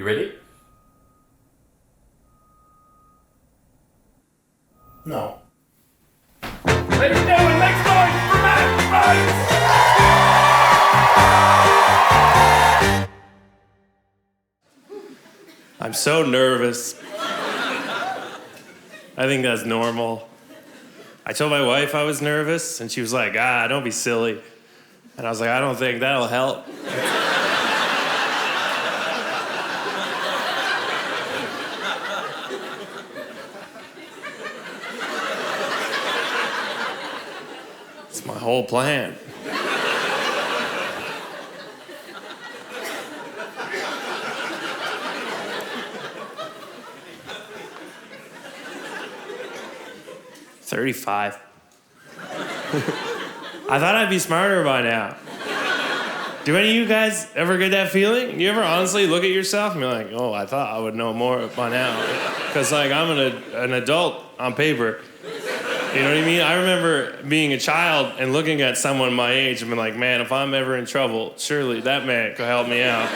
You ready? No. Ladies and gentlemen, make noise for Matt Wright! I'm so nervous. I think that's normal. I told my wife I was nervous, and she was like, don't be silly. And I was like, I don't think that'll help. It's my whole plan. $35. I thought I'd be smarter by now. Do any of you guys ever get that feeling? You ever honestly look at yourself and be like, oh, I thought I would know more by now? Because, like, I'm an adult on paper. You know what I mean? I remember being a child and looking at someone my age and being like, man, if I'm ever in trouble, surely that man could help me out.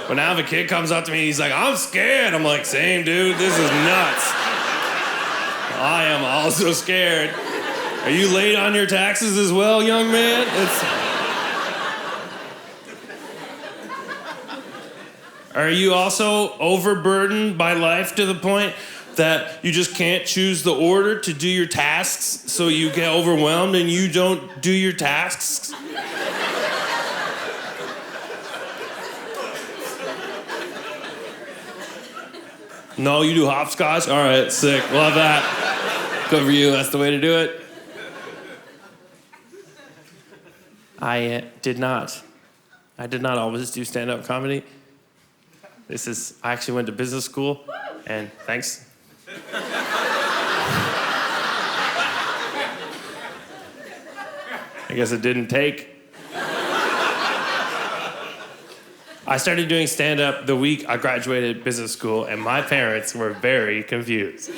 But now if a kid comes up to me and he's like, I'm scared. I'm like, same, dude. This is nuts. I am also scared. Are you late on your taxes as well, young man? Are you also overburdened by life to the point that you just can't choose the order to do your tasks, so you get overwhelmed and you don't do your tasks? No, you do hopscotch? All right, sick. Love that. Good for you. That's the way to do it. I did not always do stand-up comedy. I actually went to business school, and thanks. I guess it didn't take. I started doing stand-up the week I graduated business school, and my parents were very confused.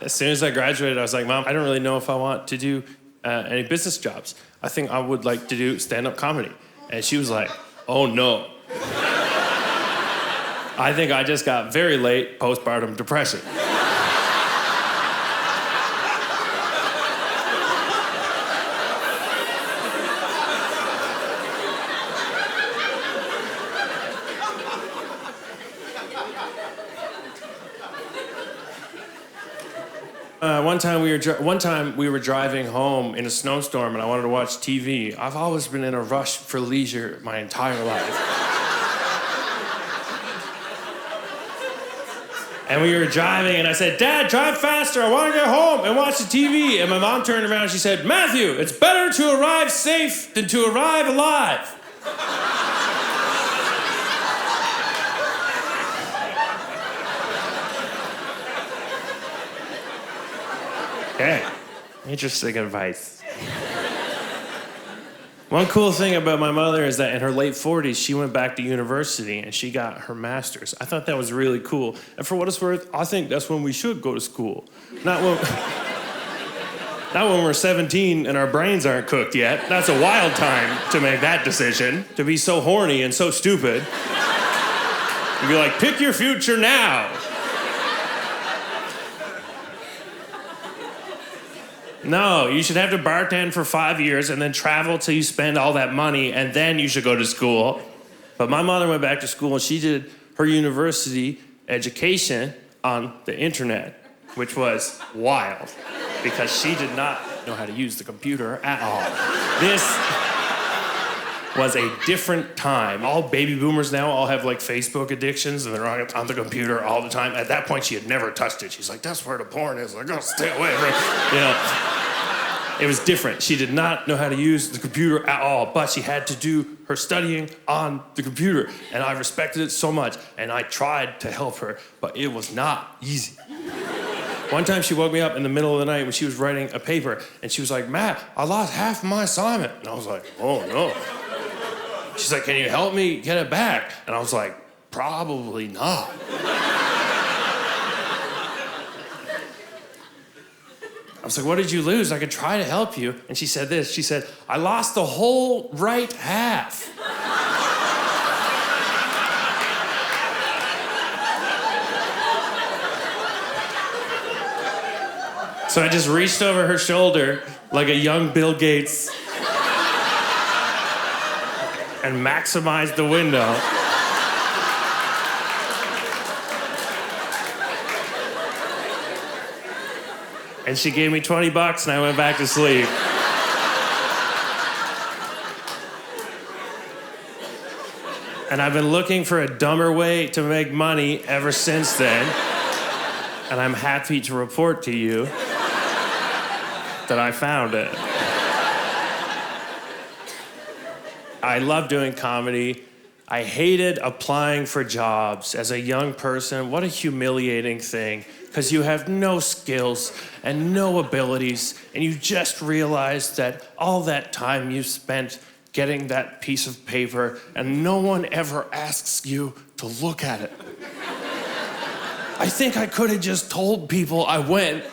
As soon as I graduated, I was like, Mom, I don't really know if I want to do any business jobs. I think I would like to do stand-up comedy. And she was like, oh, no. I think I just got very late postpartum depression. One time we were driving home in a snowstorm and I wanted to watch TV. I've always been in a rush for leisure my entire life. And we were driving and I said, Dad, drive faster. I want to get home and watch the TV. And my mom turned around and she said, Matthew, it's better to arrive safe than to arrive alive. Okay, interesting advice. One cool thing about my mother is that in her late 40s, she went back to university and she got her master's. I thought that was really cool. And for what it's worth, I think that's when we should go to school. Not when we're 17 and our brains aren't cooked yet. That's a wild time to make that decision, to be so horny and so stupid. And be like, pick your future now. No, you should have to bartend for 5 years and then travel till you spend all that money and then you should go to school. But my mother went back to school and she did her university education on the internet, which was wild because she did not know how to use the computer at all. This was a different time. All baby boomers now all have like Facebook addictions and they're on the computer all the time. At that point, she had never touched it. She's like, that's where the porn is. Like, oh, stay away from it. You know. It was different. She did not know how to use the computer at all, but she had to do her studying on the computer. And I respected it so much, and I tried to help her, but it was not easy. One time she woke me up in the middle of the night when she was writing a paper, and she was like, Matt, I lost half of my assignment. And I was like, oh no. She's like, can you help me get it back? And I was like, probably not. was like, what did you lose? I could try to help you. And she said this. She said, I lost the whole right half. So I just reached over her shoulder like a young Bill Gates and maximized the window. And she gave me $20 and I went back to sleep. And I've been looking for a dumber way to make money ever since then. And I'm happy to report to you that I found it. I love doing comedy. I hated applying for jobs as a young person. What a humiliating thing, because you have no skills and no abilities, and you just realize that all that time you spent getting that piece of paper, and no one ever asks you to look at it. I think I could have just told people I went.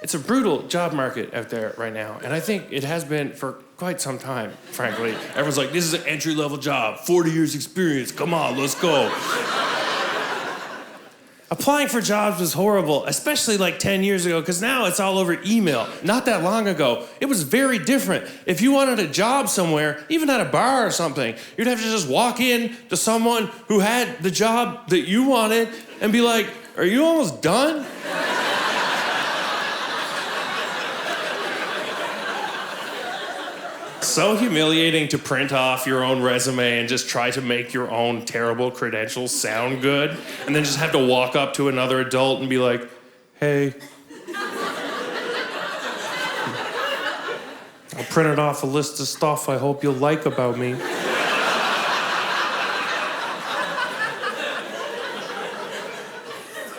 It's a brutal job market out there right now, and I think it has been for quite some time, frankly. Everyone's like, this is an entry-level job, 40 years experience, come on, let's go. Applying for jobs was horrible, especially like 10 years ago, because now it's all over email. Not that long ago, it was very different. If you wanted a job somewhere, even at a bar or something, you'd have to just walk in to someone who had the job that you wanted and be like, are you almost done? So humiliating to print off your own resume and just try to make your own terrible credentials sound good, and then just have to walk up to another adult and be like, hey. I printed off a list of stuff I hope you'll like about me.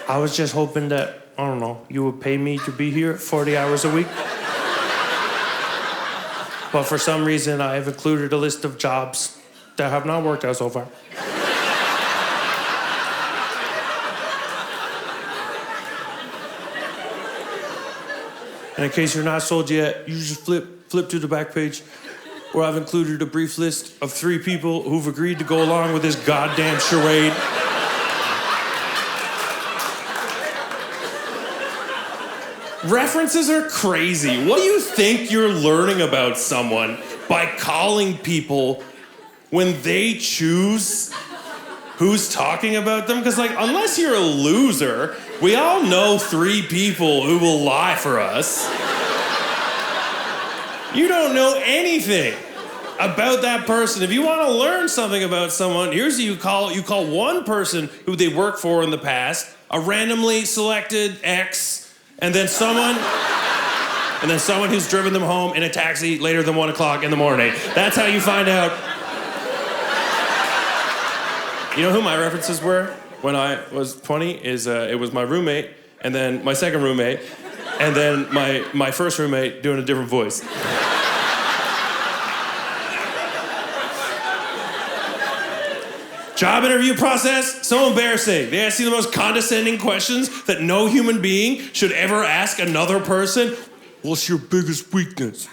I was just hoping that, I don't know, you would pay me to be here 40 hours a week. But for some reason, I have included a list of jobs that have not worked out so far. And in case you're not sold yet, you just flip to the back page where I've included a brief list of 3 people who've agreed to go along with this goddamn charade. References are crazy. What do you think you're learning about someone by calling people when they choose who's talking about them? Because, like, unless you're a loser, we all know 3 people who will lie for us. You don't know anything about that person. If you want to learn something about someone, here's who you call. You call one person who they worked for in the past, a randomly selected ex, and then someone who's driven them home in a taxi later than 1 o'clock in the morning. That's how you find out. You know who my references were when I was 20? It was my roommate, and then my second roommate, and then my first roommate doing a different voice. Job interview process, so embarrassing. They ask you the most condescending questions that no human being should ever ask another person. What's your biggest weakness?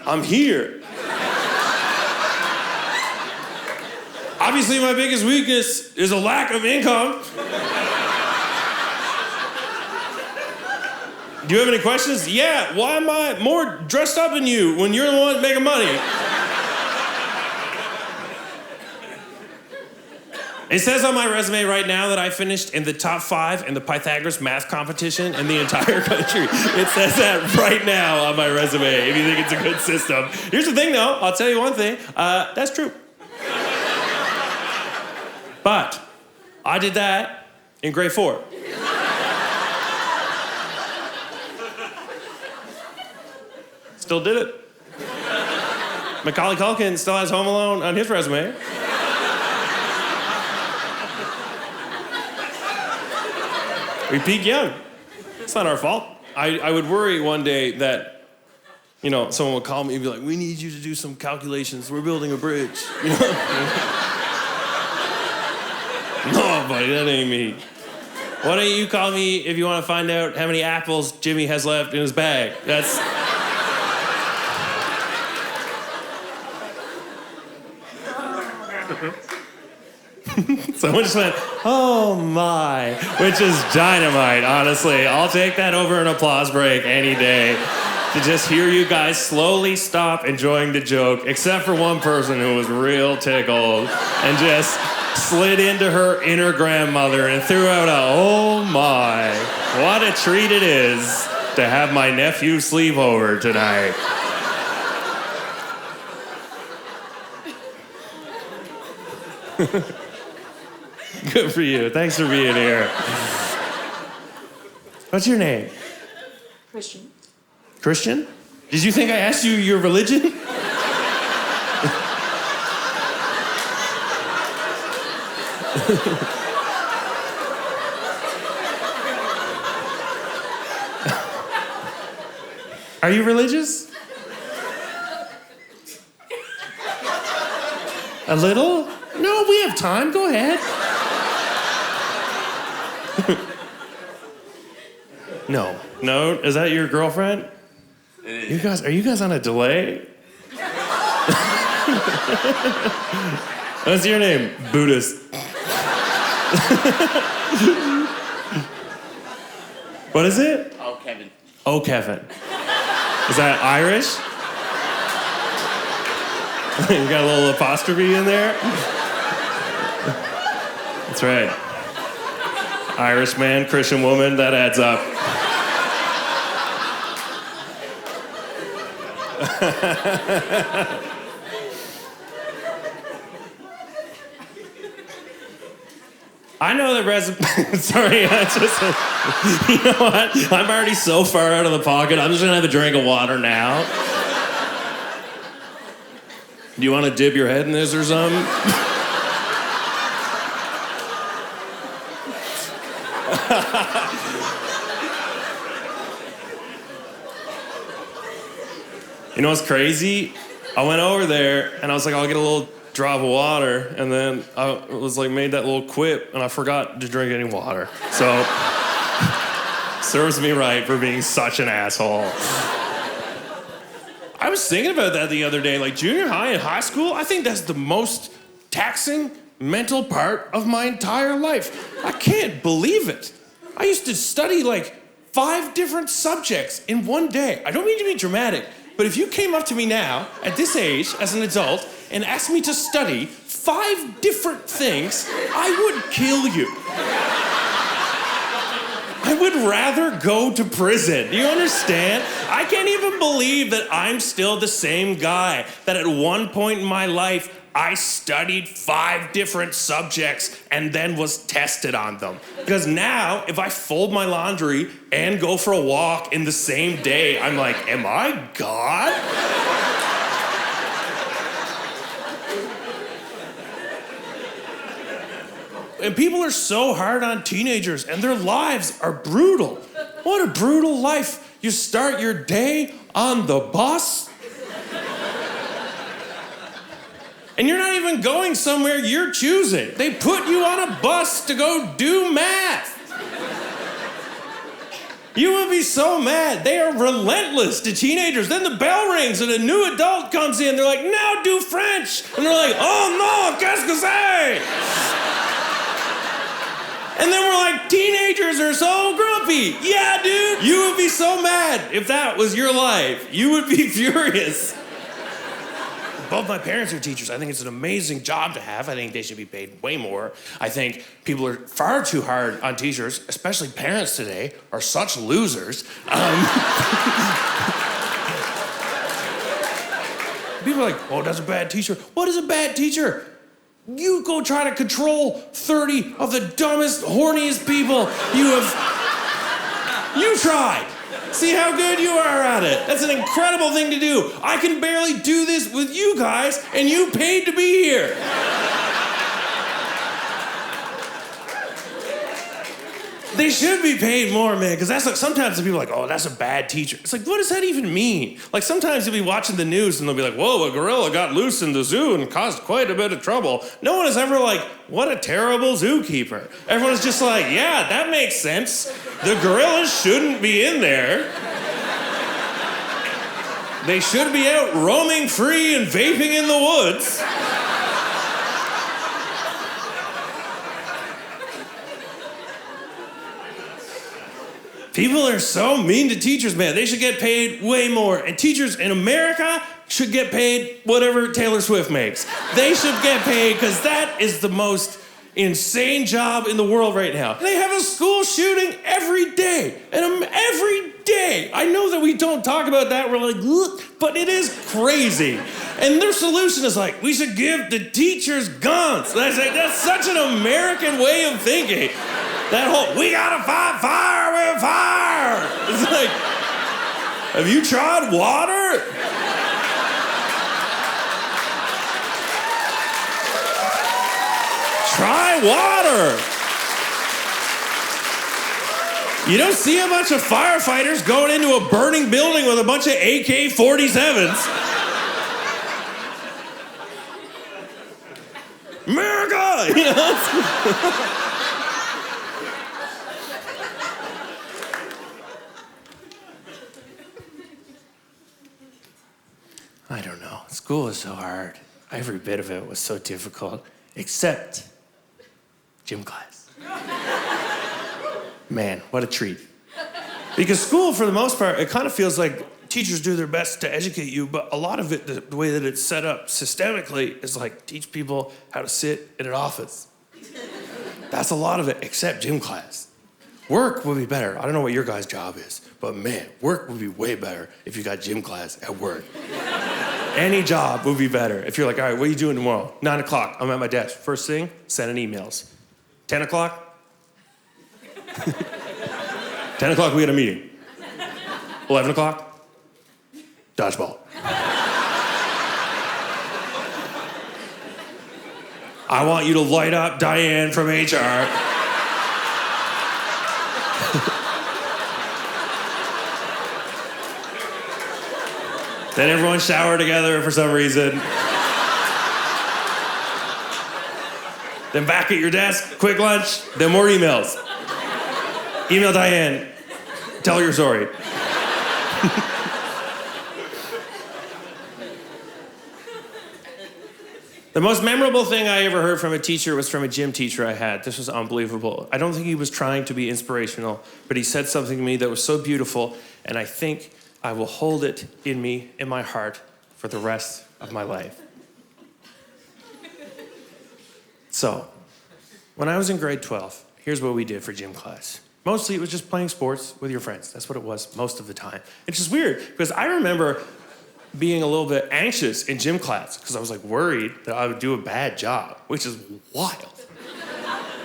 I'm here. Obviously, my biggest weakness is a lack of income. Do you have any questions? Yeah, why am I more dressed up than you when you're the one making money? It says on my resume right now that I finished in the top 5 in the Pythagoras math competition in the entire country. It says that right now on my resume, if you think it's a good system. Here's the thing, though. I'll tell you one thing. That's true. But I did that in grade 4. Still did it. Macaulay Culkin still has Home Alone on his resume. We peak young. It's not our fault. I would worry one day that, you know, someone would call me and be like, we need you to do some calculations. We're building a bridge, you know? buddy. That ain't me. Why don't you call me if you want to find out how many apples Jimmy has left in his bag? That's... Someone just went, oh my, which is dynamite, honestly. I'll take that over an applause break any day. To just hear you guys slowly stop enjoying the joke, except for one person who was real tickled and just slid into her inner grandmother and threw out a, oh my, what a treat it is to have my nephew sleep over tonight. Good for you. Thanks for being here. What's your name? Christian. Christian? Did you think I asked you your religion? Are you religious? A little? No, we have time. Go ahead. No. Is that your girlfriend? It is. Are you guys on a delay? What's your name? Buddhist. What is it? Oh, Kevin. Oh, Kevin. Is that Irish? You got a little apostrophe in there? That's right. Irish man, Christian woman, that adds up. I know that sorry, you know what? I'm already so far out of the pocket, I'm just gonna have a drink of water now. Do you want to dip your head in this or something? You know what's crazy? I went over there and I was like, I'll get a little drop of water, and then I was like, made that little quip, and I forgot to drink any water. So, serves me right for being such an asshole. I was thinking about that the other day, like junior high and high school, I think that's the most taxing mental part of my entire life. I can't believe it. I used to study like 5 different subjects in one day. I don't mean to be dramatic, but if you came up to me now, at this age, as an adult, and asked me to study 5 different things, I would kill you. I would rather go to prison. Do you understand? I can't even believe that I'm still the same guy, that at one point in my life, I studied 5 different subjects and then was tested on them. Because now, if I fold my laundry and go for a walk in the same day, I'm like, am I God? And people are so hard on teenagers, and their lives are brutal. What a brutal life. You start your day on the bus, and you're not even going somewhere you're choosing. They put you on a bus to go do math. You would be so mad. They are relentless to teenagers. Then the bell rings and a new adult comes in. They're like, now do French. And they're like, oh no, qu'est-ce que c'est? And then we're like, teenagers are so grumpy. Yeah, dude, you would be so mad if that was your life. You would be furious. Both my parents are teachers. I think it's an amazing job to have. I think they should be paid way more. I think people are far too hard on teachers, especially parents today, are such losers. People are like, oh, that's a bad teacher. What is a bad teacher? You go try to control 30 of the dumbest, horniest people you tried. See how good you are at it. That's an incredible thing to do. I can barely do this with you guys, and you paid to be here. They should be paid more, man, because that's like, sometimes the people are like, oh, that's a bad teacher. It's like, what does that even mean? Like, sometimes you'll be watching the news and they'll be like, whoa, a gorilla got loose in the zoo and caused quite a bit of trouble. No one is ever like, what a terrible zookeeper. Everyone's just like, yeah, that makes sense. The gorillas shouldn't be in there. They should be out roaming free and vaping in the woods. People are so mean to teachers, man. They should get paid way more. And teachers in America should get paid whatever Taylor Swift makes. They should get paid because that is the most insane job in the world right now. They have a school shooting every day. And every day. I know that we don't talk about that. We're like, ugh, but it is crazy. And their solution is like, we should give the teachers guns. And I say, that's such an American way of thinking. That whole, we gotta fight fire with fire. It's like, have you tried water? Try water. You don't see a bunch of firefighters going into a burning building with a bunch of AK-47s. America! You know? I don't know. School is so hard. Every bit of it was so difficult, except gym class. Man, what a treat. Because school, for the most part, it kind of feels like teachers do their best to educate you, but a lot of it, the way that it's set up systemically, is like teach people how to sit in an office. That's a lot of it, except gym class. Work would be better. I don't know what your guys' job is, but man, work would be way better if you got gym class at work. Any job would be better. If you're like, all right, what are you doing tomorrow? 9 o'clock, I'm at my desk. First thing, sending emails. 10 o'clock? 10 o'clock, we had a meeting. 11 o'clock? Dodgeball. I want you to light up Diane from HR. Then everyone showered together for some reason. Then back at your desk, quick lunch, then more emails. Email Diane, tell her you're sorry. The most memorable thing I ever heard from a teacher was from a gym teacher I had. This was unbelievable. I don't think he was trying to be inspirational, but he said something to me that was so beautiful, and I think I will hold it in me, in my heart, for the rest of my life. So, when I was in grade 12, here's what we did for gym class. Mostly it was just playing sports with your friends. That's what it was most of the time. It's just weird, because I remember being a little bit anxious in gym class, because I was like worried that I would do a bad job, which is wild.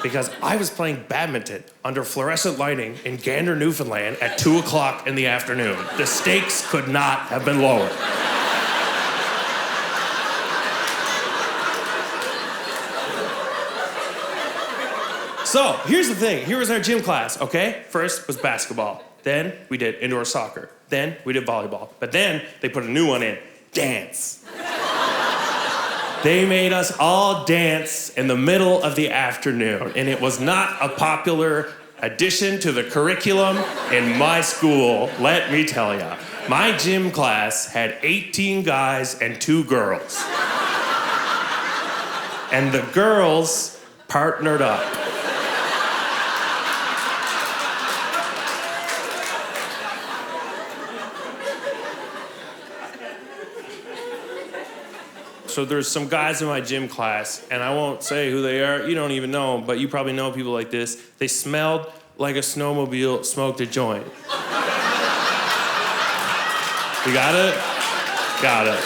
Because I was playing badminton under fluorescent lighting in Gander, Newfoundland at 2 o'clock in the afternoon. The stakes could not have been lower. So, here's the thing. Here was our gym class, okay? First was basketball. Then we did indoor soccer. Then we did volleyball. But then they put a new one in, dance. They made us all dance in the middle of the afternoon, and it was not a popular addition to the curriculum in my school, let me tell ya. My gym class had 18 guys and 2 girls. And the girls partnered up. So there's some guys in my gym class, and I won't say who they are. You don't even know them, but you probably know people like this. They smelled like a snowmobile smoked a joint. You got it? Got it.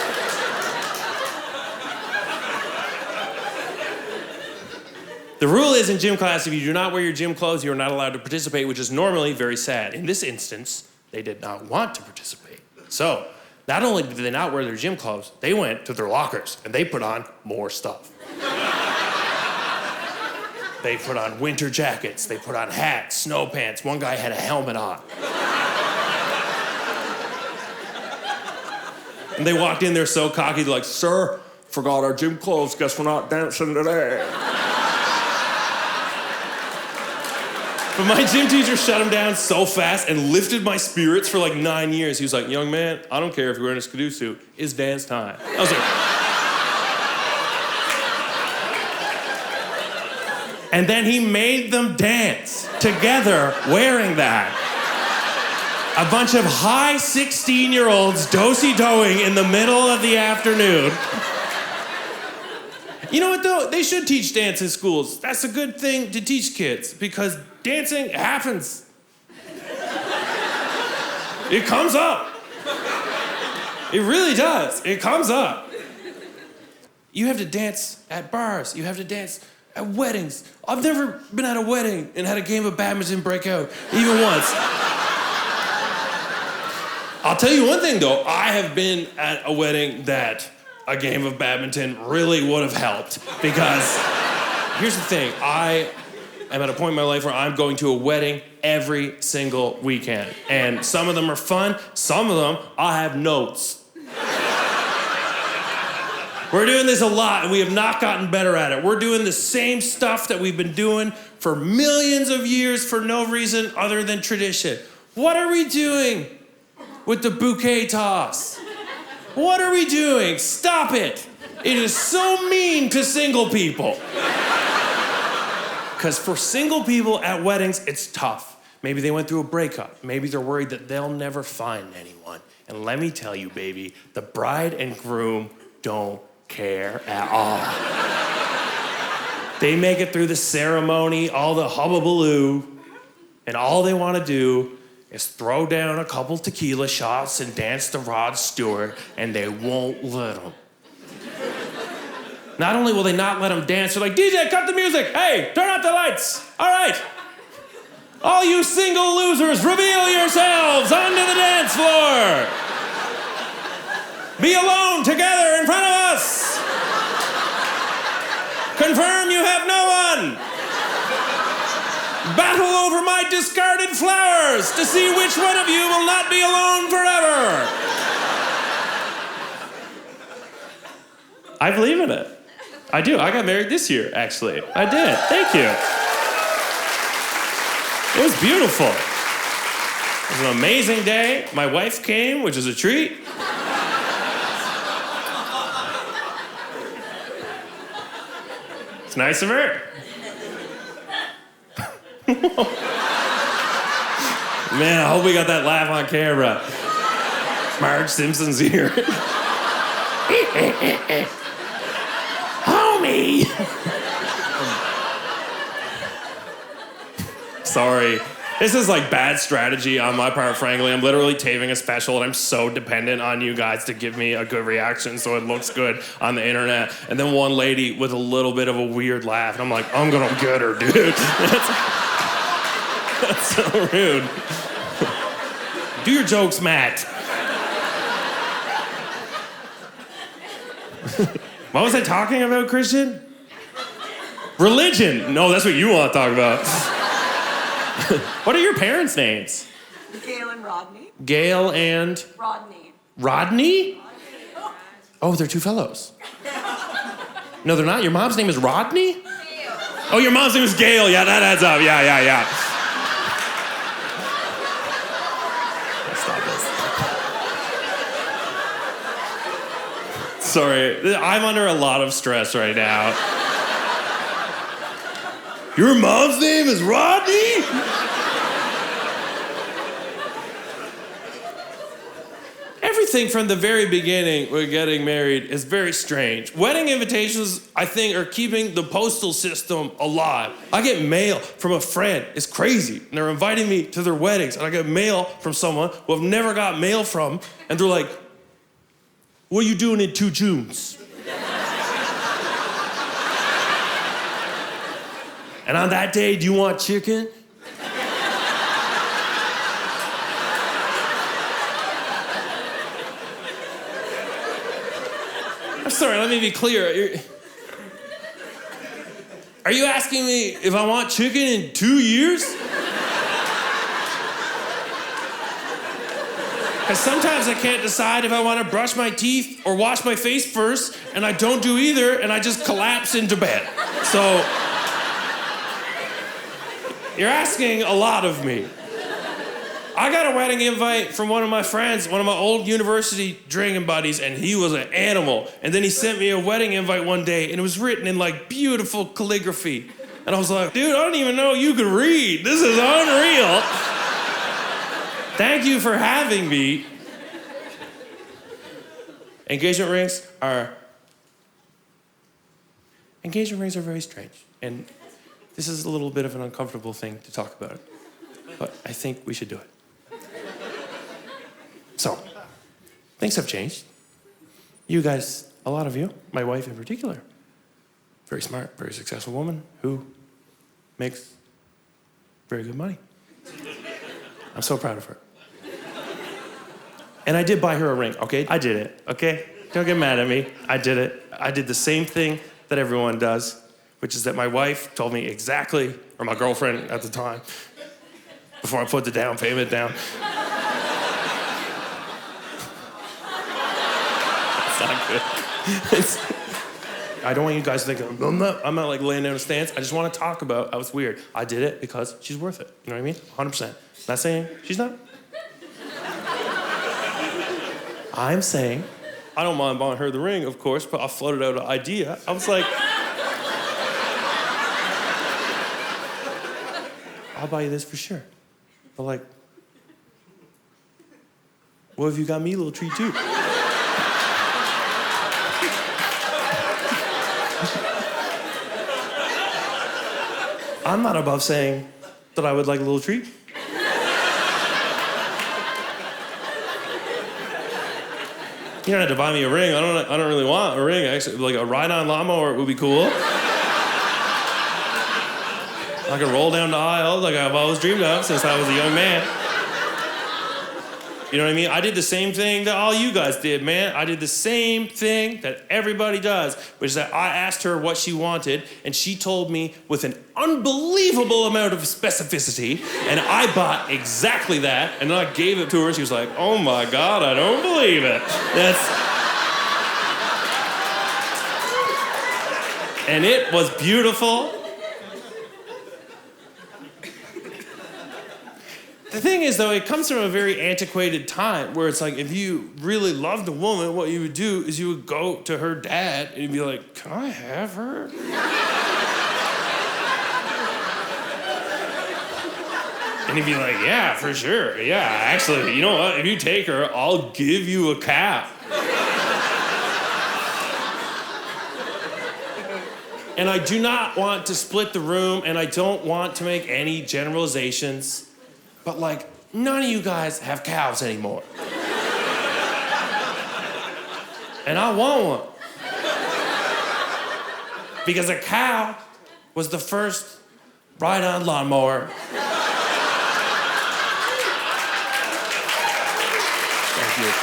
The rule is in gym class, if you do not wear your gym clothes, you are not allowed to participate, which is normally very sad. In this instance, they did not want to participate. So, not only did they not wear their gym clothes, they went to their lockers and they put on more stuff. They put on winter jackets. They put on hats, snow pants. One guy had a helmet on. And they walked in there so cocky, they're like, "Sir, forgot our gym clothes. Guess we're not dancing today." But my gym teacher shut him down so fast and lifted my spirits for like 9 years. He was like, "Young man, I don't care if you're wearing a skidoo suit. It's dance time." I was like... And then he made them dance together wearing that. A bunch of high 16-year-olds do-si-doing in the middle of the afternoon. You know what, though? They should teach dance in schools. That's a good thing to teach kids because dancing happens. It comes up. It really does. It comes up. You have to dance at bars. You have to dance at weddings. I've never been at a wedding and had a game of badminton break out, even once. I'll tell you one thing, though. I have been at a wedding that a game of badminton really would have helped. Because here's the thing. I am at a point in my life where I'm going to a wedding every single weekend. And some of them are fun. Some of them, I have notes. We're doing this a lot, and we have not gotten better at it. We're doing the same stuff that we've been doing for millions of years for no reason other than tradition. What are we doing with the bouquet toss? What are we doing? Stop it. It is so mean to single people. Because for single people at weddings, it's tough. Maybe they went through a breakup. Maybe they're worried that they'll never find anyone. And let me tell you, baby, the bride and groom don't care at all. They make it through the ceremony, all the hubbubaloo, and all they want to do is throw down a couple tequila shots and dance to Rod Stewart, and they won't let them. Not only will they not let them dance, they're like, "DJ, cut the music. Hey, turn out the lights. All right. All you single losers, reveal yourselves onto the dance floor. Be alone together in front of us. Confirm you have no one. Battle over my discarded flowers to see which one of you will not be alone forever." I believe in it. I do. I got married this year, actually. I did. Thank you. It was beautiful. It was an amazing day. My wife came, which is a treat. It's nice of her. Man, I hope we got that laugh on camera. Marge Simpson's here. Homie! Sorry. This is like bad strategy on my part, frankly. I'm literally taping a special and I'm so dependent on you guys to give me a good reaction so it looks good on the internet. And then one lady with a little bit of a weird laugh, and I'm like, I'm gonna get her, dude. That's so rude. Do your jokes, Matt. What was I talking about, Christian? Religion. No, that's what you want to talk about. What are your parents' names? Gail and Rodney. Gail and? Rodney. Rodney? Oh, they're two fellows. No, they're not. Your mom's name is Rodney? Gail. Oh, your mom's name is Gail. Yeah, that adds up. Yeah. Stop this. Sorry, I'm under a lot of stress right now. Your mom's name is Rodney? Everything from the very beginning with getting married is very strange. Wedding invitations, I think, are keeping the postal system alive. I get mail from a friend. It's crazy. And they're inviting me to their weddings. And I get mail from someone who I've never got mail from. And they're like, "What are you doing in 2 Junes?" And on that day, do you want chicken? I'm sorry, let me be clear. Are you asking me if I want chicken in 2 years? Because sometimes I can't decide if I want to brush my teeth or wash my face first, and I don't do either, and I just collapse into bed. So, you're asking a lot of me. I got a wedding invite from one of my friends, one of my old university drinking buddies, and he was an animal. And then he sent me a wedding invite one day, and it was written in like beautiful calligraphy. And I was like, dude, I don't even know you could read. This is unreal. Thank you for having me. Engagement rings are very strange. And this is a little bit of an uncomfortable thing to talk about. But I think we should do it. So, things have changed. You guys, a lot of you, my wife in particular, very smart, very successful woman who makes very good money. I'm so proud of her. And I did buy her a ring, okay? I did it, okay? Don't get mad at me. I did it. I did the same thing that everyone does, which is that my wife told me exactly, or my girlfriend at the time, before I put the down payment down. That's not good. I don't want you guys to think I'm not like laying down a stance. I just want to talk about how it's weird. I did it because she's worth it. You know what I mean? 100%. Not saying she's not. I'm saying, I don't mind buying her the ring, of course, but I floated out an idea. I was like, I'll buy you this for sure. But like, what if you got me a little treat too? I'm not above saying that I would like a little treat. You don't have to buy me a ring. I don't really want a ring. Actually, like a ride-on lawnmower would be cool. I could roll down the aisle like I've always dreamed of since I was a young man. You know what I mean? I did the same thing that all you guys did, man. I did the same thing that everybody does, which is that I asked her what she wanted, and she told me with an unbelievable amount of specificity, and I bought exactly that, and then I gave it to her, and she was like, oh my God, I don't believe it. And it was beautiful. The thing is, though, it comes from a very antiquated time where it's like if you really loved a woman, what you would do is you would go to her dad and you'd be like, can I have her? And he'd be like, yeah, for sure. Yeah, actually, you know what? If you take her, I'll give you a cow. And I do not want to split the room, and I don't want to make any generalizations. But like, none of you guys have cows anymore. And I want one. Because a cow was the first ride-on lawnmower. Thank you.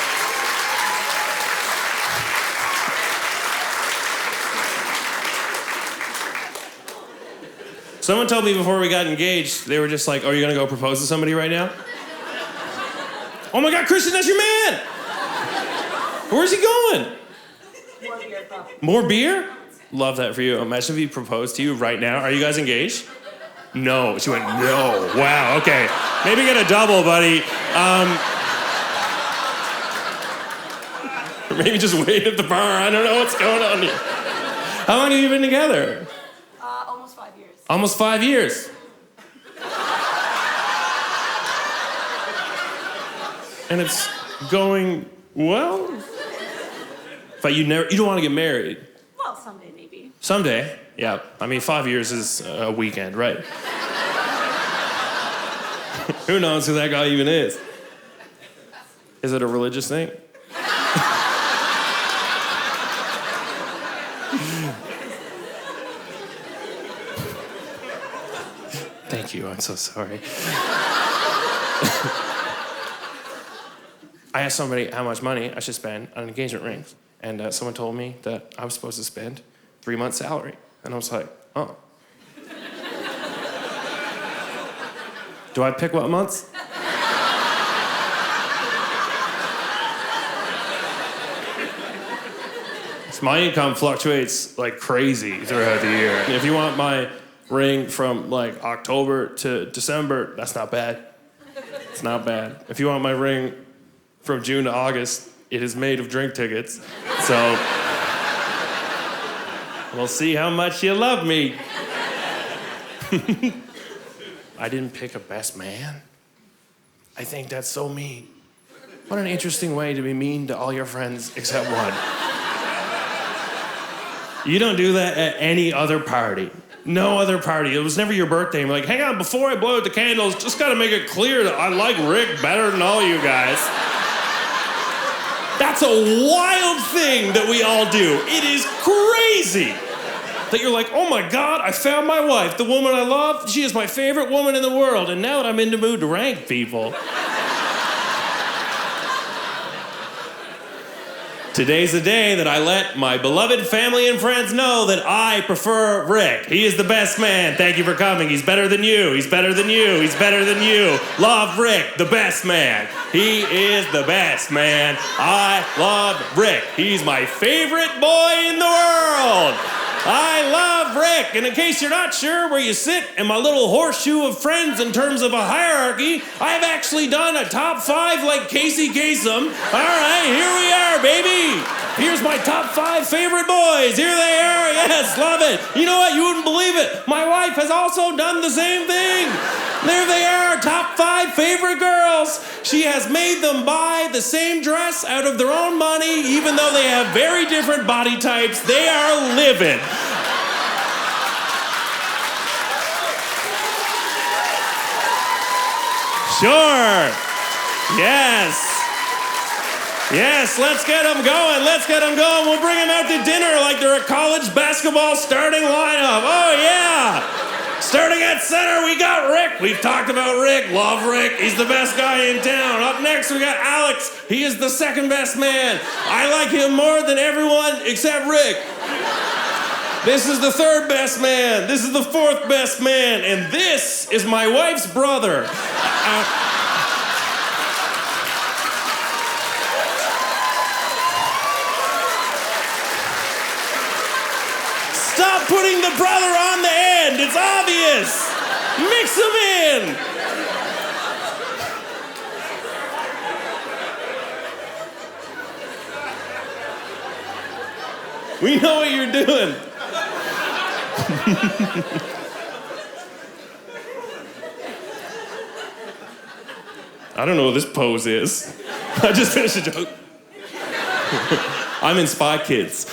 Someone told me before we got engaged, they were just like, oh, you're gonna go propose to somebody right now? Oh my God, Christian, that's your man! Where's he going? More beer, Papa. More beer? Love that for you. Imagine if he proposed to you right now. Are you guys engaged? No. She went, no. Wow, okay. Maybe get a double, buddy. Or maybe just wait at the bar. I don't know what's going on here. How long have you been together? Almost 5 years. Almost 5 years. And it's going well? But you don't want to get married. Well, someday maybe. Someday, yeah. I mean, 5 years is a weekend, right? Who knows who that guy even is? Is it a religious thing? Thank you, I'm so sorry. I asked somebody how much money I should spend on engagement rings. And someone told me that I was supposed to spend 3 months' salary. And I was like, oh. Do I pick what months? So my income fluctuates like crazy throughout the year. If you want my ring from like October to December, that's not bad. It's not bad. If you want my ring from June to August, it is made of drink tickets. So we'll see how much you love me. I didn't pick a best man. I think that's so mean. What an interesting way to be mean to all your friends except one. You don't do that at any other party. No other party. It was never your birthday. And we're like, hang on, before I blow out the candles, just gotta make it clear that I like Rick better than all you guys. That's a wild thing that we all do. It is crazy. That you're like, oh my God, I found my wife, the woman I love. She is my favorite woman in the world. And now that I'm in the mood to rank people. Today's the day that I let my beloved family and friends know that I prefer Rick. He is the best man. Thank you for coming. He's better than you. He's better than you. He's better than you. Love Rick, the best man. He is the best man. I love Rick. He's my favorite boy in the world. I love Rick. And in case you're not sure where you sit in my little horseshoe of friends in terms of a hierarchy, I've actually done a top 5 like Casey Kasem. All right, here we are, baby. Here's my top 5 favorite boys. Here they are. Yes, love it. You know what? You wouldn't believe it. My wife has also done the same thing. There they are, top 5 favorite girls. She has made them buy the same dress out of their own money, even though they have very different body types. They are living. Sure. Yes. Yes, let's get them going. Let's get them going. We'll bring them out to dinner like they're a college basketball starting lineup. Oh, yeah. Starting at center, we got Rick. We've talked about Rick. Love Rick. He's the best guy in town. Up next, we got Alex. He is the second best man. I like him more than everyone except Rick. This is the third best man. This is the fourth best man. And this is my wife's brother. Stop putting the brother on the end. It's obvious. Mix them in. We know what you're doing. I don't know what this pose is. I just finished a joke. I'm in Spy Kids.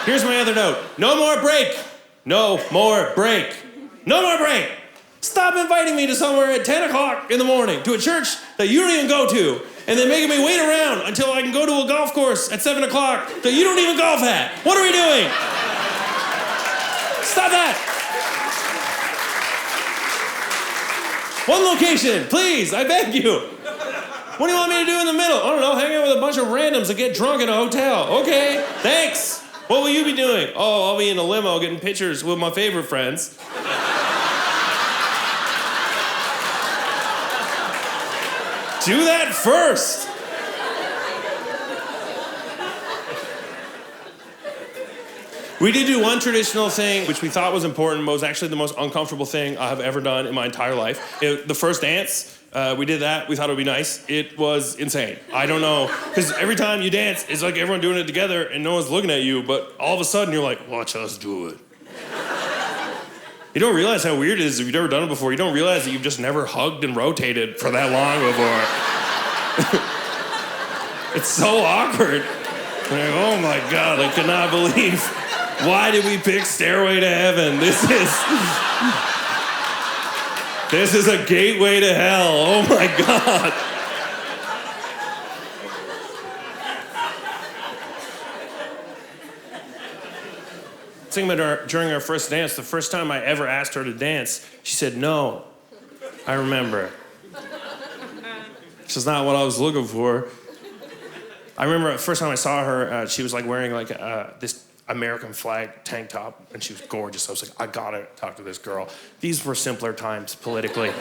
Here's my other note. No more break. No more break. No more break. Stop inviting me to somewhere at 10 o'clock in the morning to a church that you don't even go to, and then making me wait around until I can go to a golf course at 7 o'clock that you don't even golf at. What are we doing? Stop that. One location, please, I beg you. What do you want me to do in the middle? I don't know, hang out with a bunch of randoms and get drunk in a hotel. Okay, thanks. What will you be doing? Oh, I'll be in a limo getting pictures with my favorite friends. Do that first. We did do one traditional thing, which we thought was important, but was actually the most uncomfortable thing I have ever done in my entire life. The first dance, we did that. We thought it would be nice. It was insane. I don't know, because every time you dance, it's like everyone doing it together and no one's looking at you, but all of a sudden you're like, watch us do it. You don't realize how weird it is if you've never done it before. You don't realize that you've just never hugged and rotated for that long before. It's so awkward. Like, oh my God, I cannot believe. Why did we pick Stairway to Heaven? This is a gateway to hell. Oh my God. Thinking about during our first dance, the first time I ever asked her to dance, she said no. I remember. This is not what I was looking for. I remember the first time I saw her, she was like wearing like this American flag tank top, and she was gorgeous. I was like, I gotta talk to this girl. These were simpler times politically.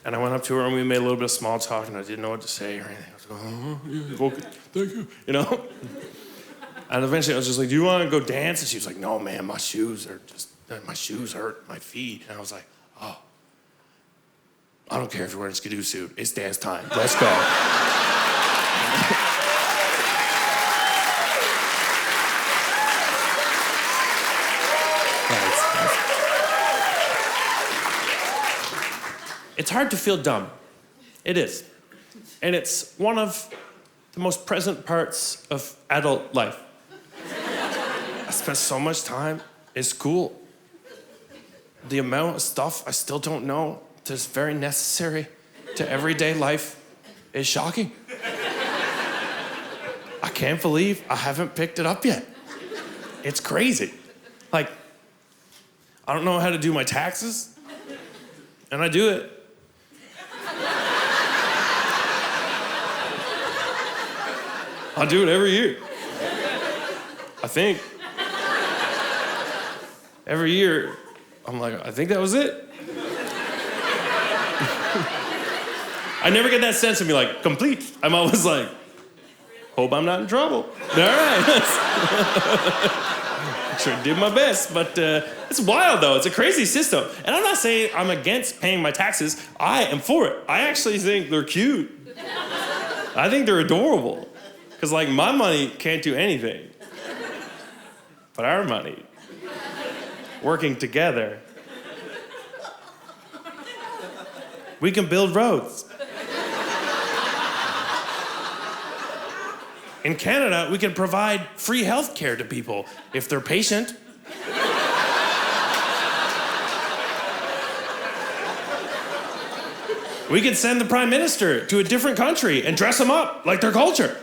And I went up to her and we made a little bit of small talk and I didn't know what to say or anything. I was like, yeah, okay, thank you, you know? And eventually I was just like, do you want to go dance? And she was like, no, man, my shoes hurt, my feet. And I was like, oh, I don't care if you're wearing a skidoo suit. It's dance time. Let's go. It's hard to feel dumb. It is. And it's one of the most present parts of adult life. I spent so much time in school. The amount of stuff I still don't know that's very necessary to everyday life is shocking. I can't believe I haven't picked it up yet. It's crazy. Like, I don't know how to do my taxes, and I do it. I do it every year. I think. Every year, I'm like, I think that was it. I never get that sense of me like, complete. I'm always like, hope I'm not in trouble. All right. Sure did my best, but it's wild though. It's a crazy system. And I'm not saying I'm against paying my taxes. I am for it. I actually think they're cute. I think they're adorable. Because like my money can't do anything. But our money, working together, we can build roads. In Canada, we can provide free health care to people if they're patient. We can send the Prime Minister to a different country and dress them up like their culture.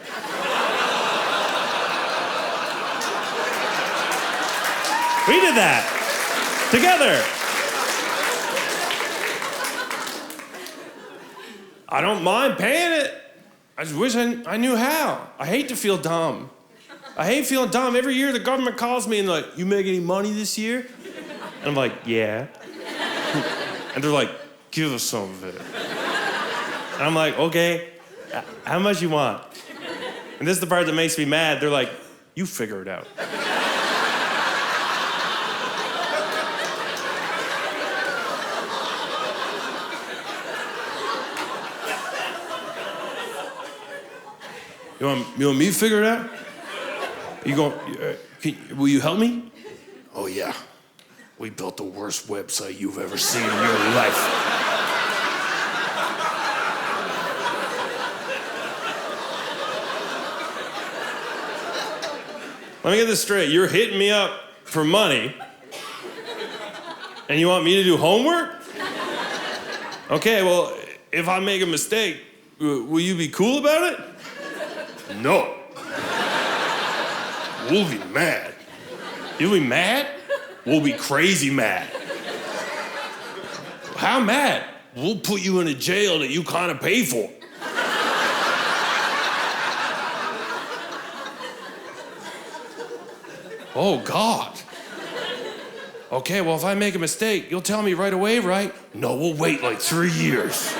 We did that together. I don't mind paying it. I just wish I knew how. I hate to feel dumb. I hate feeling dumb. Every year the government calls me and they're like, you make any money this year? And I'm like, yeah. And they're like, give us some of it. And I'm like, okay, how much you want? And this is the part that makes me mad. They're like, you figure it out. You want me to figure it out? Will you help me? Oh yeah, we built the worst website you've ever seen in your life. Let me get this straight. You're hitting me up for money, and you want me to do homework? Okay, well, if I make a mistake, will you be cool about it? No. We'll be mad. You'll be mad? We'll be crazy mad. How mad? We'll put you in a jail that you kind of pay for. Oh, God. Okay, well, if I make a mistake, you'll tell me right away, right? No, we'll wait like 3 years.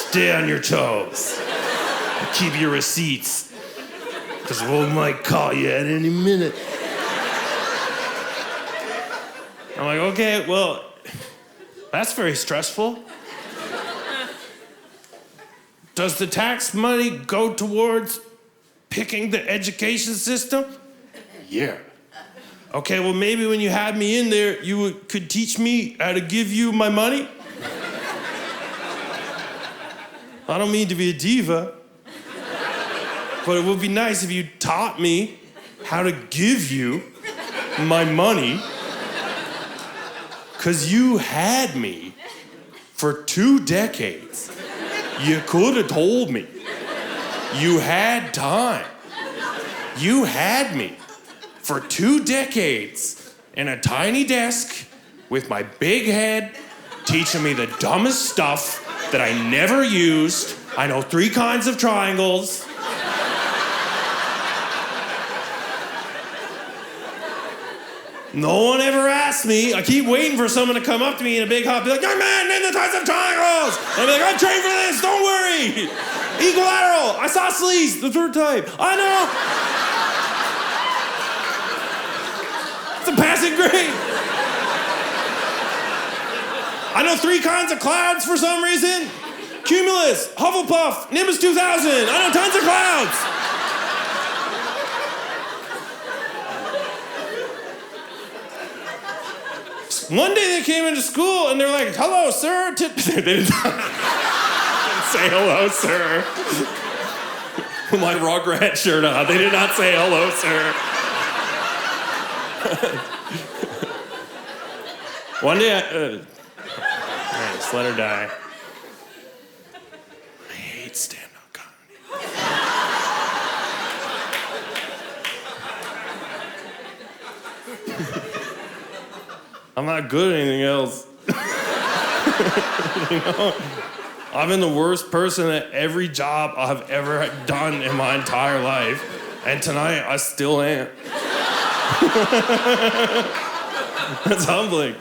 Stay on your toes. Keep your receipts. Because we might call you at any minute. I'm like, okay, well, that's very stressful. Does the tax money go towards picking the education system? Yeah. Okay, well, maybe when you had me in there, you could teach me how to give you my money? I don't mean to be a diva, but it would be nice if you taught me how to give you my money, because you had me for 2 decades. You could have told me. You had time. You had me for 2 decades, in a tiny desk with my big head, teaching me the dumbest stuff that I never used. I know 3 kinds of triangles. No one ever asked me. I keep waiting for someone to come up to me in a big hop, be like, young man, name the types of triangles. And I'll be like, I'm trained for this, don't worry. Equilateral, isosceles, the 3rd type. I know. It's a passing grade. I know 3 kinds of clouds for some reason. Cumulus, Hufflepuff, Nimbus 2000. I know tons of clouds. One day they came into school and they're like, hello, sir. They didn't say hello, sir. With my Rugrat shirt on. They did not say hello, sir. One day just let her die. I hate stand-up comedy. I'm not good at anything else. You know? I've been the worst person at every job I've ever done in my entire life. And tonight, I still am. That's humbling.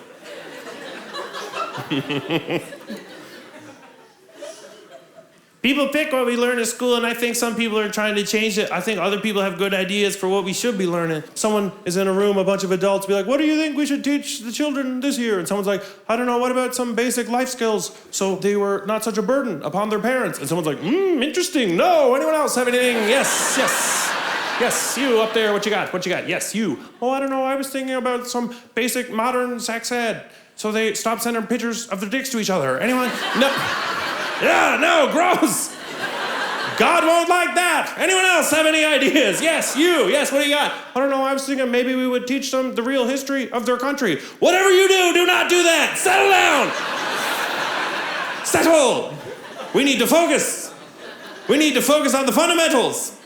People pick what we learn at school, and I think some people are trying to change it. I think other people have good ideas for what we should be learning. Someone is in a room, a bunch of adults, be like, what do you think we should teach the children this year? And someone's like, I don't know, what about some basic life skills so they were not such a burden upon their parents? And someone's like, interesting. No, anyone else have anything? Yes, yes. Yes, you up there, what you got? What you got? Yes, you. Oh, I don't know, I was thinking about some basic modern sex ed. So they stop sending pictures of their dicks to each other. Anyone? No. Yeah, no, gross. God won't like that. Anyone else have any ideas? Yes, you. Yes, what do you got? I don't know, I was thinking maybe we would teach them the real history of their country. Whatever you do not do that. Settle down. Settle. We need to focus. We need to focus on the fundamentals.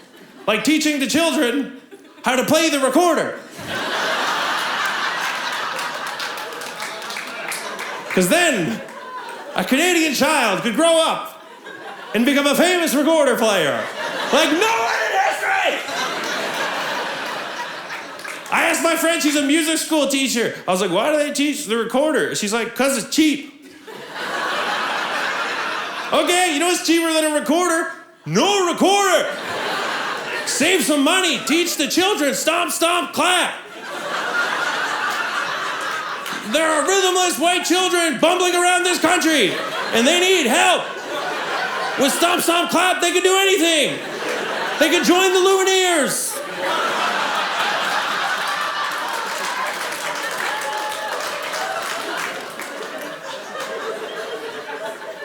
Like teaching the children how to play the recorder. Because then a Canadian child could grow up and become a famous recorder player. Like no one in history! I asked my friend, she's a music school teacher. I was like, why do they teach the recorder? She's like, because it's cheap. Okay, you know what's cheaper than a recorder? No recorder! Save some money, teach the children, stomp, stomp, clap. There are rhythmless white children bumbling around this country, and they need help. With Stomp, Stomp, Clap, they can do anything. They can join the Lumineers.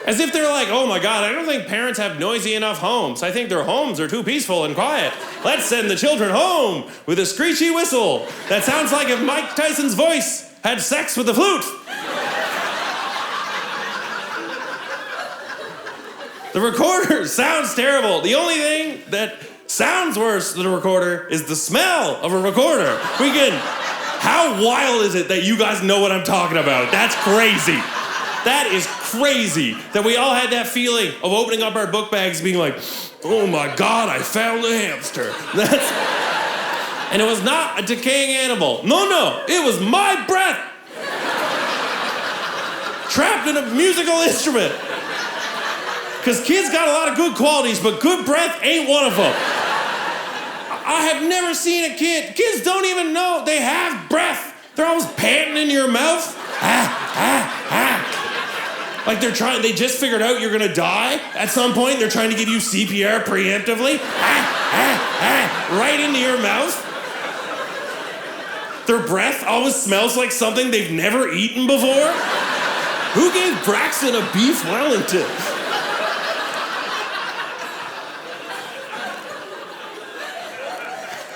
As if they're like, oh my God, I don't think parents have noisy enough homes. I think their homes are too peaceful and quiet. Let's send the children home with a screechy whistle that sounds like if Mike Tyson's voice had sex with the flute. The recorder sounds terrible. The only thing that sounds worse than a recorder is the smell of a recorder. How wild is it that you guys know what I'm talking about? That's crazy. That is crazy that we all had that feeling of opening up our book bags being like, oh my God, I found a hamster. And it was not a decaying animal. No, it was my breath. Trapped in a musical instrument. Because kids got a lot of good qualities, but good breath ain't one of them. I have never seen a kid. Kids don't even know they have breath. They're always panting in your mouth. Like they just figured out you're gonna die. At some point, they're trying to give you CPR preemptively. Right into your mouth. Their breath always smells like something they've never eaten before. Who gave Braxton a beef Wellington?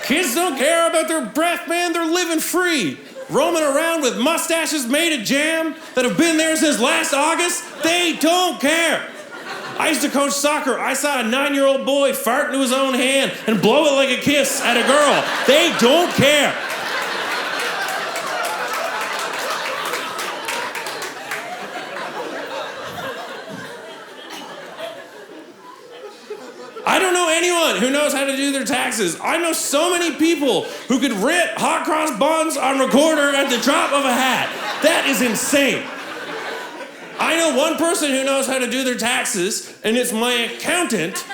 Kids don't care about their breath, man. They're living free. Roaming around with mustaches made of jam that have been there since last August. They don't care. I used to coach soccer. I saw a 9-year-old boy fart into his own hand and blow it like a kiss at a girl. They don't care. anyone who knows how to do their taxes. I know so many people who could rip hot cross buns on recorder at the drop of a hat. That is insane. I know one person who knows how to do their taxes, and it's my accountant.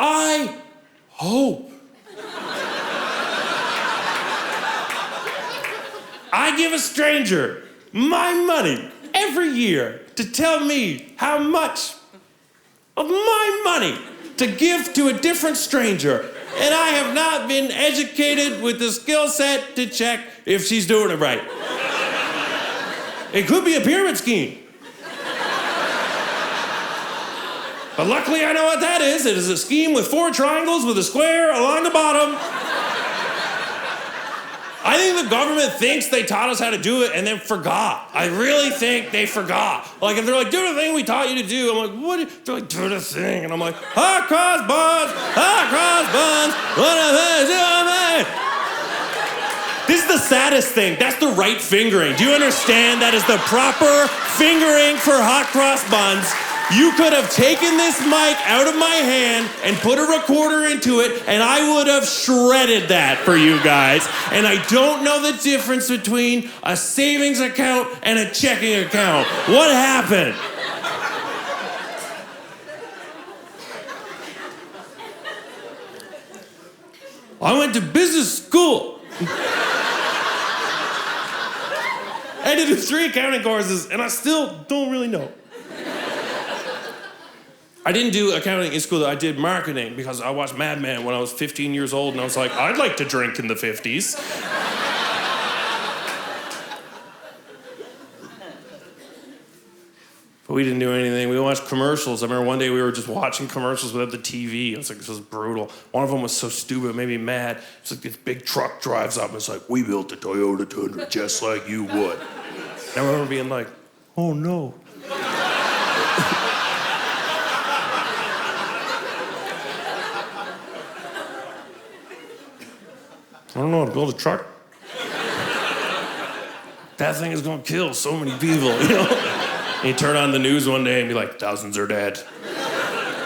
I hope. I give a stranger my money every year to tell me how much of my money to give to a different stranger. And I have not been educated with the skill set to check if she's doing it right. It could be a pyramid scheme. But luckily I know what that is. It is a scheme with 4 triangles with a square along the bottom. I think the government thinks they taught us how to do it and then forgot. I really think they forgot. Like, if they're like, do the thing we taught you to do, I'm like, what? They're like, do the thing. And I'm like, hot cross buns, what am I? This is the saddest thing. That's the right fingering. Do you understand? That is the proper fingering for hot cross buns. You could have taken this mic out of my hand and put a recorder into it, and I would have shredded that for you guys. And I don't know the difference between a savings account and a checking account. What happened? I went to business school. I had to do 3 accounting courses, and I still don't really know. I didn't do accounting in school, I did marketing because I watched Mad Men when I was 15 years old and I was like, I'd like to drink in the 50s. But we didn't do anything. We watched commercials. I remember one day we were just watching commercials without the TV. It was like, this was brutal. One of them was so stupid, it made me mad. It's like this big truck drives up and it's like, we built the Toyota Tundra just like you would. And I remember being like, oh no. I don't know how to build a truck. That thing is gonna kill so many people, you know? And you turn on the news one day and be like, thousands are dead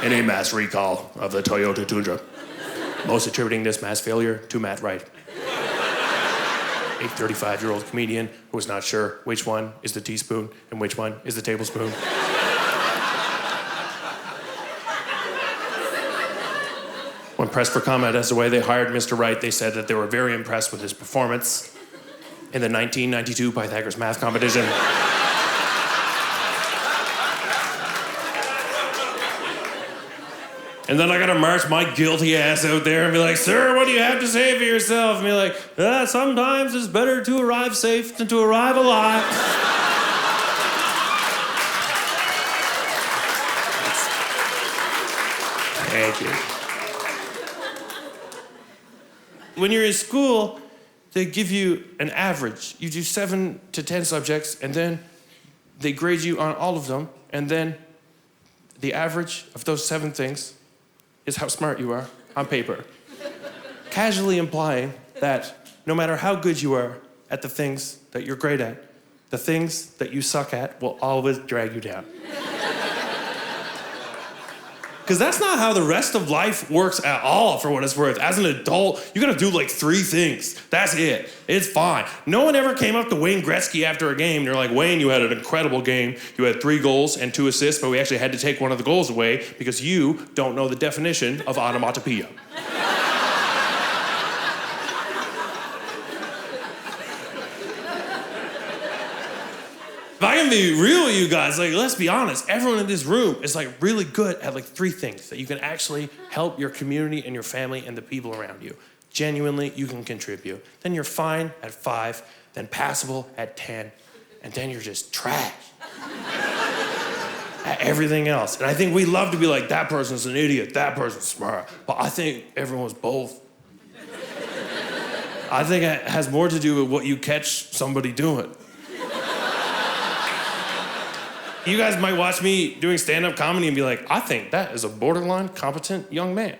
in a mass recall of the Toyota Tundra. Most attributing this mass failure to Matt Wright, a 35-year-old comedian who was not sure which one is the teaspoon and which one is the tablespoon. When pressed for comment as to why they hired Mr. Wright, they said that they were very impressed with his performance in the 1992 Pythagoras math competition. And then I gotta march my guilty ass out there and be like, sir, what do you have to say for yourself? And be like, sometimes it's better to arrive safe than to arrive alive. Thank you. When you're in school, they give you an average. You do 7 to 10 subjects, and then they grade you on all of them, and then the average of those 7 things is how smart you are on paper. Casually implying that no matter how good you are at the things that you're great at, the things that you suck at will always drag you down. Because that's not how the rest of life works at all, for what it's worth. As an adult, you gotta do like 3 things. That's it. It's fine. No one ever came up to Wayne Gretzky after a game. They're like, Wayne, you had an incredible game. You had 3 goals and 2 assists, but we actually had to take one of the goals away because you don't know the definition of onomatopoeia. If I can be real with you guys, like, let's be honest, everyone in this room is like really good at like 3 things that you can actually help your community and your family and the people around you. Genuinely, you can contribute. Then you're fine at 5, then passable at 10, and then you're just trash at everything else. And I think we love to be like, that person's an idiot, that person's smart. But I think everyone's both. I think it has more to do with what you catch somebody doing. You guys might watch me doing stand-up comedy and be like, I think that is a borderline competent young man.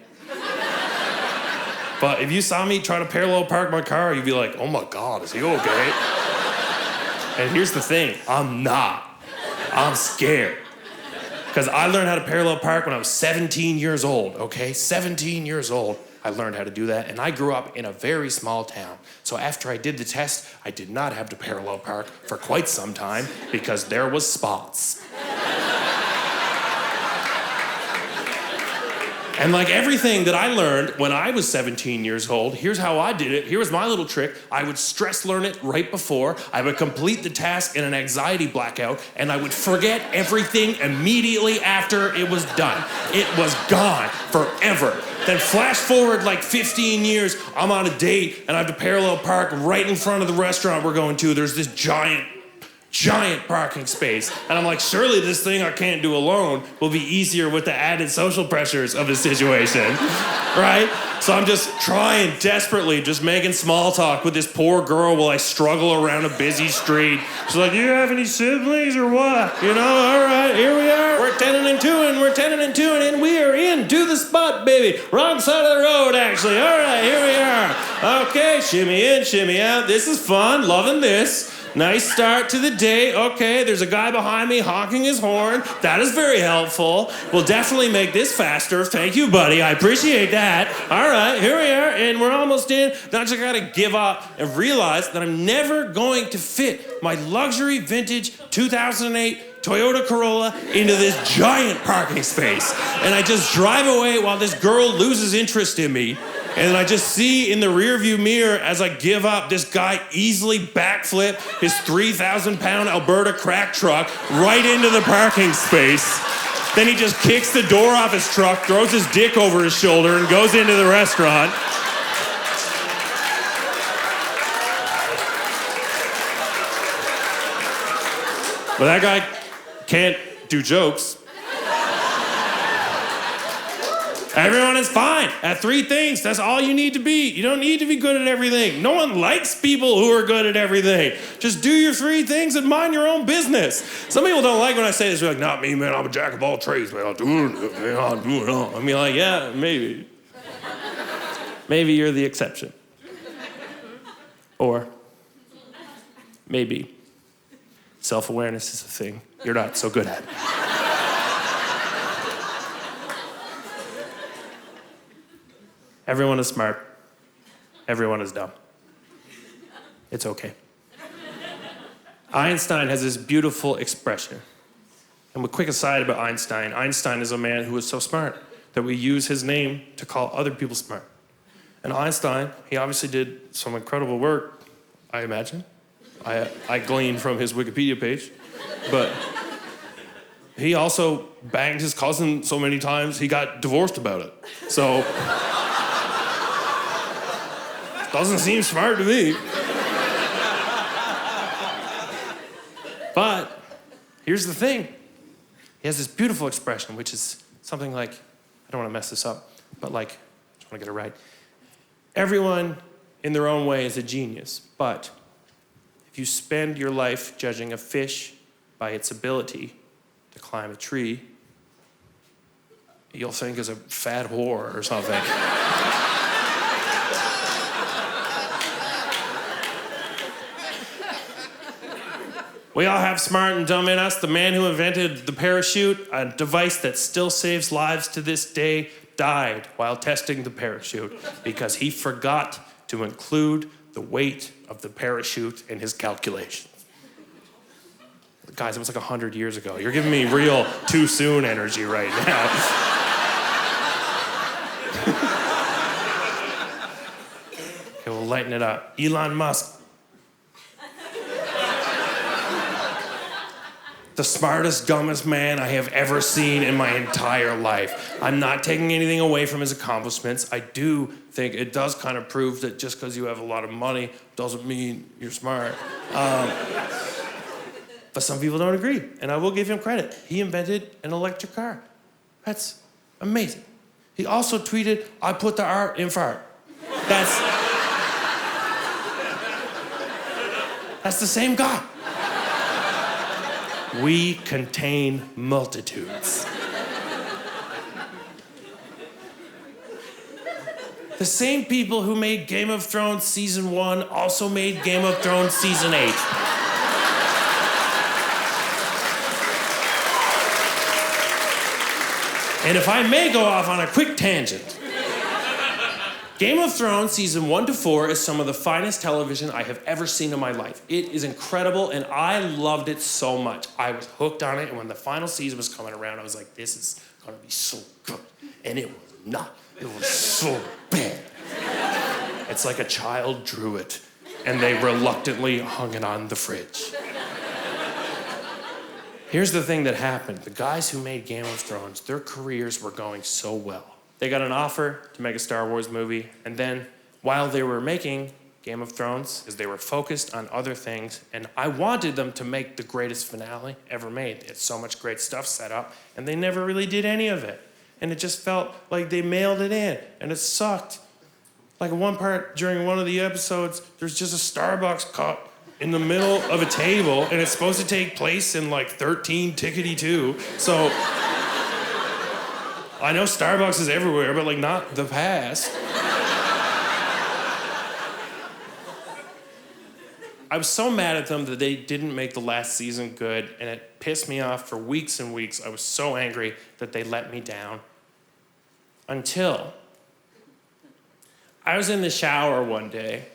But if you saw me try to parallel park my car, you'd be like, oh my God, is he okay? And here's the thing, I'm not. I'm scared. Because I learned how to parallel park when I was 17 years old, okay? 17 years old, I learned how to do that, and I grew up in a very small town. So after I did the test, I did not have to parallel park for quite some time because there was spots. And like everything that I learned when I was 17 years old, here's how I did it. Here was my little trick. I would stress learn it right before. I would complete the task in an anxiety blackout, and I would forget everything immediately after it was done. It was gone forever. Then flash forward like 15 years, I'm on a date, and I have to parallel park right in front of the restaurant we're going to. There's this giant parking space. And I'm like, surely this thing I can't do alone will be easier with the added social pressures of the situation, right? So I'm just trying desperately, just making small talk with this poor girl while I struggle around a busy street. She's like, you have any siblings or what? You know, all right, here we are. We're 10 and 2, and we are into the spot, baby. Wrong side of the road, actually. All right, here we are. Okay, shimmy in, shimmy out. This is fun, loving this. Nice start to the day. Okay, there's a guy behind me honking his horn. That is very helpful. We'll definitely make this faster. Thank you, buddy. I appreciate that. All right, here we are, and we're almost in. Now I just gotta give up and realize that I'm never going to fit my luxury vintage 2008 Toyota Corolla into this giant parking space. And I just drive away while this girl loses interest in me. And I just see in the rearview mirror as I give up, this guy easily backflip his 3,000-pound Alberta crack truck right into the parking space. Then he just kicks the door off his truck, throws his dick over his shoulder, and goes into the restaurant. But that guy can't do jokes. Everyone is fine at 3 things. That's all you need to be. You don't need to be good at everything. No one likes people who are good at everything. Just do your 3 things and mind your own business. Some people don't like when I say this. They're like, not me, man. I'm a jack of all trades, man. I'll do it, man. I'll do it all. I mean, like, yeah, maybe. Maybe you're the exception. Or maybe self-awareness is a thing you're not so good at. Everyone is smart. Everyone is dumb. It's okay. Einstein has this beautiful expression. And a quick aside about Einstein. Einstein is a man who was so smart that we use his name to call other people smart. And Einstein, he obviously did some incredible work, I imagine. I gleaned from his Wikipedia page. But he also banged his cousin so many times, he got divorced about it. So... doesn't seem smart to me. But here's the thing. He has this beautiful expression, which is something like, I don't want to mess this up, but like, I just want to get it right. Everyone in their own way is a genius, but if you spend your life judging a fish by its ability to climb a tree, you'll think it's a fat whore or something. We all have smart and dumb in us. The man who invented the parachute, a device that still saves lives to this day, died while testing the parachute because he forgot to include the weight of the parachute in his calculations. Guys, it was like 100 years ago. You're giving me real too soon energy right now. Okay, we'll lighten it up. Elon Musk. The smartest, dumbest man I have ever seen in my entire life. I'm not taking anything away from his accomplishments. I do think it does kind of prove that just because you have a lot of money doesn't mean you're smart. But some people don't agree, and I will give him credit. He invented an electric car. That's amazing. He also tweeted, I put the art in fart. That's the same guy. We contain multitudes. The same people who made Game of Thrones Season 1 also made Game of Thrones Season 8. And if I may go off on a quick tangent, Game of Thrones season 1 to 4 is some of the finest television I have ever seen in my life. It is incredible, and I loved it so much. I was hooked on it, and when the final season was coming around, I was like, this is gonna be so good. And it was not. It was so bad. It's like a child drew it, and they reluctantly hung it on the fridge. Here's the thing that happened. The guys who made Game of Thrones, their careers were going so well. They got an offer to make a Star Wars movie, and then while they were making Game of Thrones, as they were focused on other things, and I wanted them to make the greatest finale ever made. They had so much great stuff set up, and they never really did any of it. And it just felt like they mailed it in, and it sucked. Like one part during one of the episodes, there's just a Starbucks cup in the middle of a table, and it's supposed to take place in like 13 tickety 2. So I know Starbucks is everywhere, but like not the past. I was so mad at them that they didn't make the last season good, and it pissed me off for weeks and weeks. I was so angry that they let me down. Until I was in the shower one day,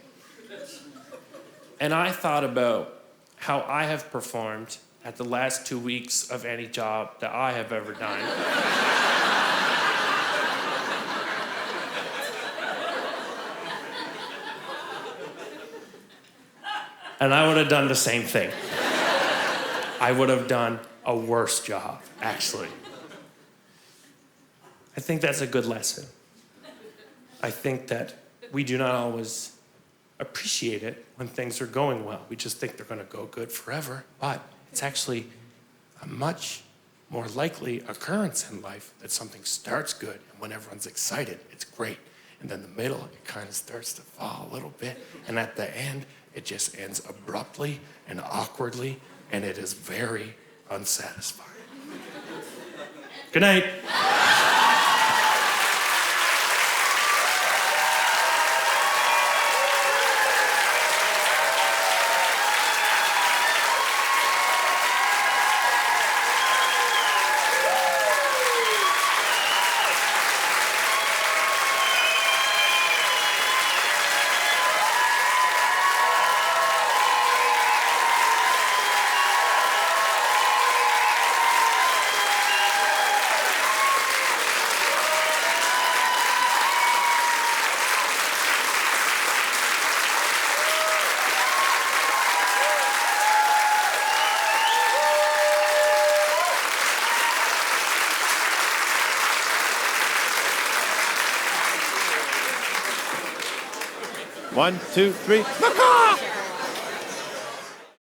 and I thought about how I have performed at the last 2 weeks of any job that I have ever done. And I would have done the same thing. I would have done a worse job, actually. I think that's a good lesson. I think that we do not always appreciate it when things are going well. We just think they're gonna go good forever, but it's actually a much more likely occurrence in life that something starts good, and when everyone's excited, it's great. And then the middle, it kind of starts to fall a little bit, and at the end, it just ends abruptly and awkwardly, and it is very unsatisfying. Good night. One, two, three, Macaw!